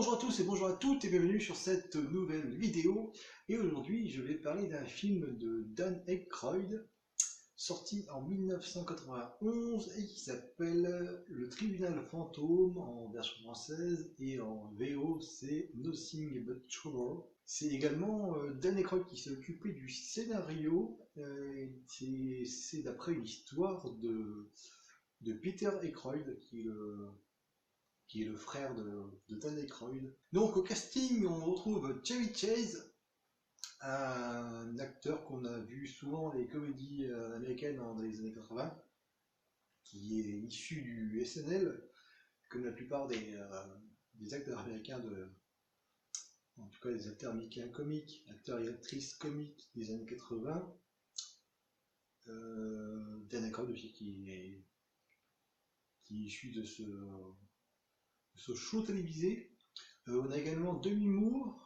Bonjour à tous et bonjour à toutes et bienvenue sur cette nouvelle vidéo. Et aujourd'hui je vais parler d'un film de Dan Aykroyd sorti en 1991 et qui s'appelle Le Tribunal Fantôme en version française, et en VO c'est Nothing But Trouble. C'est également Dan Aykroyd qui s'est occupé du scénario. C'est d'après une histoire de Peter Aykroyd qui est le frère de Dan Aykroyd. Donc au casting, on retrouve Chevy Chase, un acteur qu'on a vu souvent dans les comédies américaines dans les années 80, qui est issu du SNL, comme la plupart des acteurs américains, en tout cas des acteurs américains comiques, acteurs et actrices comiques des années 80. Dan Aykroyd aussi qui est issu de ce show télévisé. On a également Demi Moore,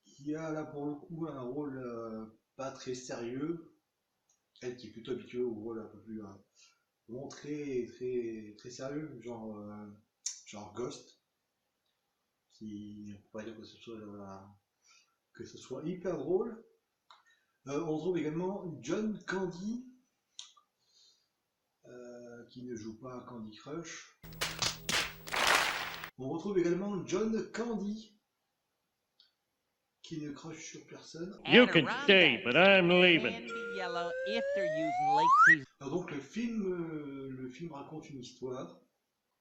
qui a là pour le coup un rôle pas très sérieux, elle qui est plutôt habituée au rôle un peu plus bon, très sérieux, genre Ghost, qui on peut pas dire que ce soit hyper drôle. On trouve également John Candy, qui ne joue pas à Candy Crush. On retrouve également John Candy, qui ne crush sur personne. You can stay, but I'm leaving. Alors donc le film raconte une histoire,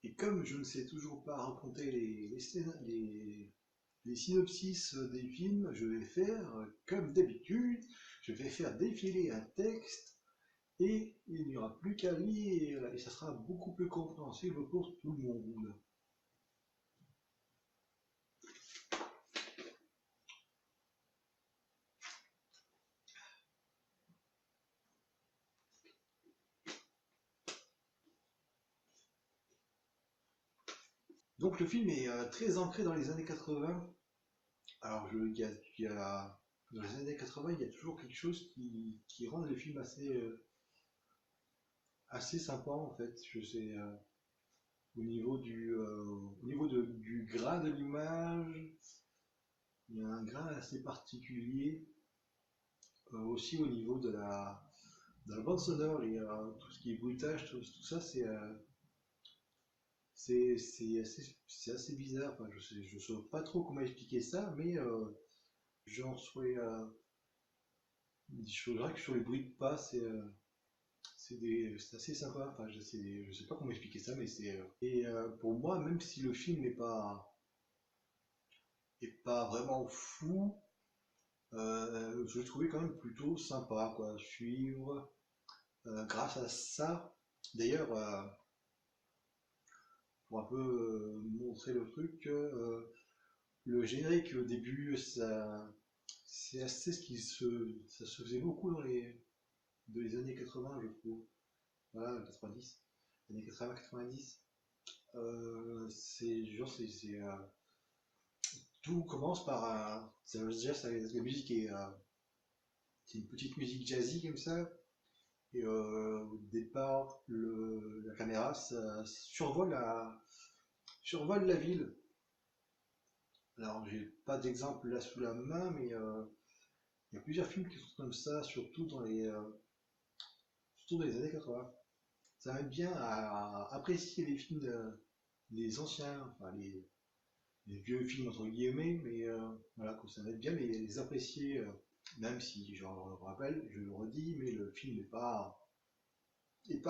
et comme je ne sais toujours pas raconter les synopsis des films, je vais faire comme d'habitude, je vais faire défiler un texte, et il n'y aura plus qu'à lire, et ça sera beaucoup plus compréhensible pour tout le monde. Donc le film est très ancré dans les années 80. Alors dans les années 80, il y a toujours quelque chose qui rend le film assez sympa en fait. Je sais, au niveau du grain de l'image, il y a un grain assez particulier. Aussi au niveau de la bande sonore, et tout ce qui est bruitage, tout ça, c'est assez bizarre. Enfin, je sais pas trop comment expliquer ça, mais j'en souhaite. Je dirais que sur les bruits de pas, c'est assez sympa. Enfin, je sais pas comment expliquer ça, mais pour moi, même si le film est pas vraiment fou, je le trouvais quand même plutôt sympa, quoi, à suivre. Grâce à ça, d'ailleurs, pour un peu montrer le truc, le générique au début, c'est assez ça se faisait beaucoup dans les années 80, je trouve. Voilà, 90, années 80-90. Tout commence par la musique c'est une petite musique jazzy comme ça. Et au départ, la caméra survole la ville. Alors, j'ai pas d'exemple là sous la main, mais il y a plusieurs films qui sont comme ça, surtout dans les années 80. Ça m'aide bien à apprécier les films, les anciens, enfin les vieux films entre guillemets, mais voilà, quoi, ça m'aide bien les apprécier, même si, je le rappelle, je le redis, mais le film n'est pas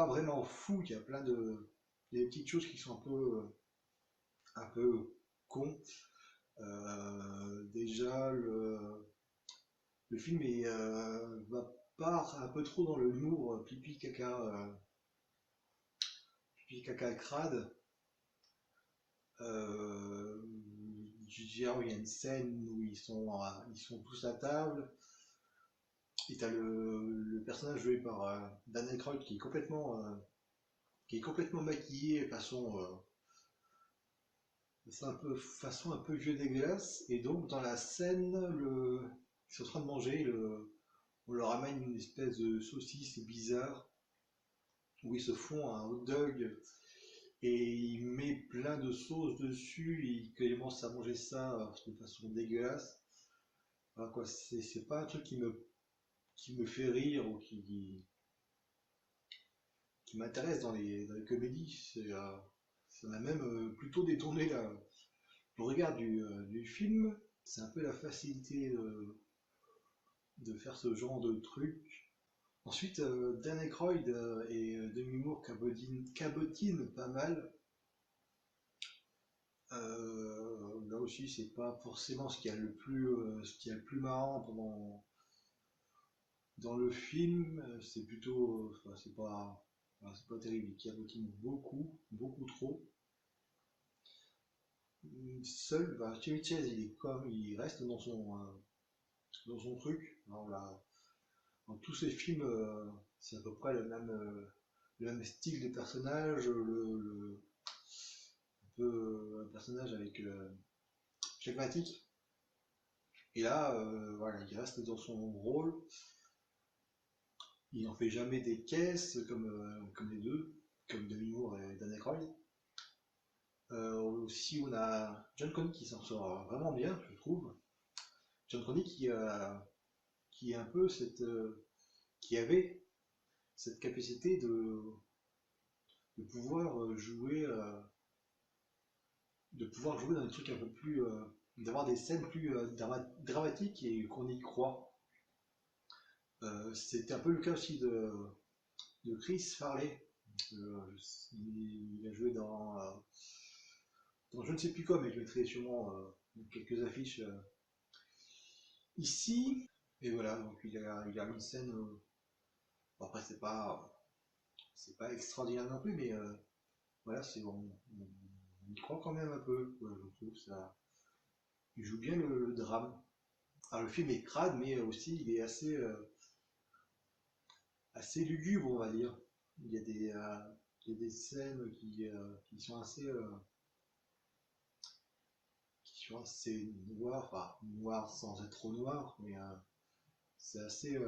vraiment fou. Il y a il y a des petites choses qui sont un peu cons. Déjà, le film part un peu trop dans le humour pipi caca crade. Il y a une scène où ils sont tous à table, et t'as le personnage joué par Dan Aykroyd qui est complètement maquillé façon un peu vieux dégueulasse. Et donc dans la scène, ils sont en train de manger, on leur ramène une espèce de saucisse bizarre où ils se font un hot dog, et il met plein de sauce dessus, et il commence à manger ça de façon dégueulasse. Voilà, quoi, c'est pas un truc qui me fait rire ou qui m'intéresse dans les comédies. Ça m'a même plutôt détourné le regard du film. C'est un peu la facilité de faire ce genre de truc. Ensuite, Dan Aykroyd et Demi Moore cabotinent pas mal. Là aussi, c'est pas forcément ce qu'il y a le plus marrant dans le film. C'est plutôt, enfin, c'est pas terrible. Il cabotine beaucoup, beaucoup trop. Seul, bah, Chevy Chase, il reste dans son truc. Alors là, dans tous ces films, c'est à peu près le même style de personnage, un peu un personnage avec flegmatique. Et là, voilà, il reste dans son rôle. Il n'en fait jamais des caisses comme les deux, comme Demi Moore et Dan Aykroyd. Aussi, on a John Connie qui s'en sort vraiment bien, je trouve. John Connie qui est un peu qui avait cette capacité de pouvoir jouer dans des trucs un peu plus, d'avoir des scènes plus dramatiques et qu'on y croit. C'était un peu le cas aussi de Chris Farley. Il a joué dans je ne sais plus quoi, mais je mettrai sûrement quelques affiches ici. Et voilà, donc il a une scène. Bon, après, c'est pas extraordinaire non plus, mais voilà, on y croit quand même un peu. Ouais, je trouve ça. Il joue bien le drame. Alors, le film est crade, mais aussi il est assez lugubre, on va dire. Il y a il y a des scènes qui sont qui sont assez noires, enfin noires sans être trop noires, mais c'est assez,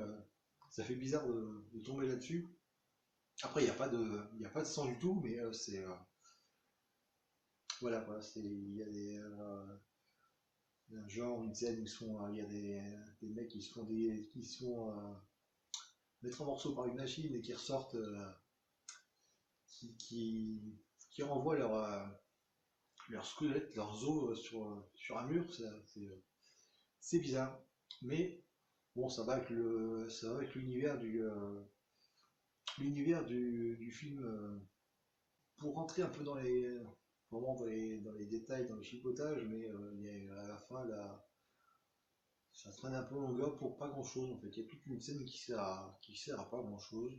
ça fait bizarre de tomber là-dessus. Après, il y a pas de sang du tout, mais voilà, il y a un genre, une scène où il y a des mecs qui se font qui se font mettre en morceaux par une machine et qui ressortent, qui, qui renvoient leur squelette, leurs os sur un mur, c'est bizarre. Mais bon, ça va avec l'univers du film. Pour rentrer un peu vraiment dans les détails, dans les chipotages, mais à la fin, là, ça traîne un peu en longueur pour pas grand chose. En fait, il y a toute une scène qui sert à pas grand chose.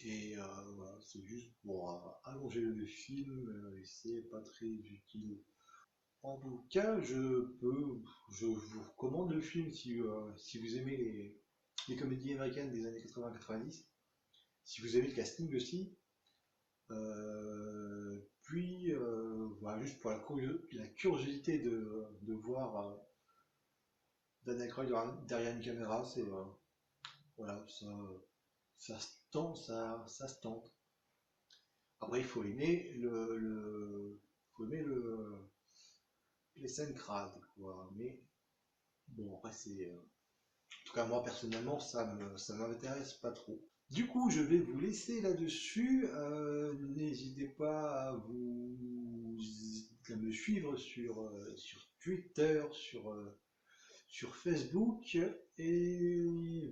Et voilà, c'est juste pour allonger le film, et c'est pas très utile. En tout cas, je vous recommande le film si vous aimez les comédies américaines des années 80-90, si vous aimez le casting aussi. Voilà, juste pour la curiosité de voir Dan Aykroyd derrière une caméra, voilà, ça se tente, ça se tente. Après, il faut aimer faut aimer les scènes crades, quoi. Mais bon, après, en tout cas, moi, personnellement, ça m'intéresse pas trop. Du coup, je vais vous laisser là-dessus. N'hésitez pas à me suivre sur Twitter, sur Facebook. Et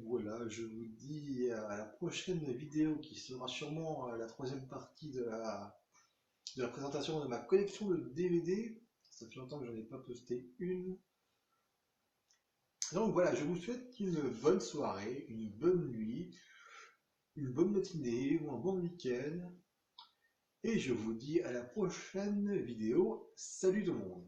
voilà, je vous dis à la prochaine vidéo qui sera sûrement la troisième partie de la présentation de ma collection de DVD. Ça fait longtemps que j'en ai pas posté une. Donc voilà, je vous souhaite une bonne soirée, une bonne nuit, une bonne matinée ou un bon week-end. Et je vous dis à la prochaine vidéo. Salut tout le monde!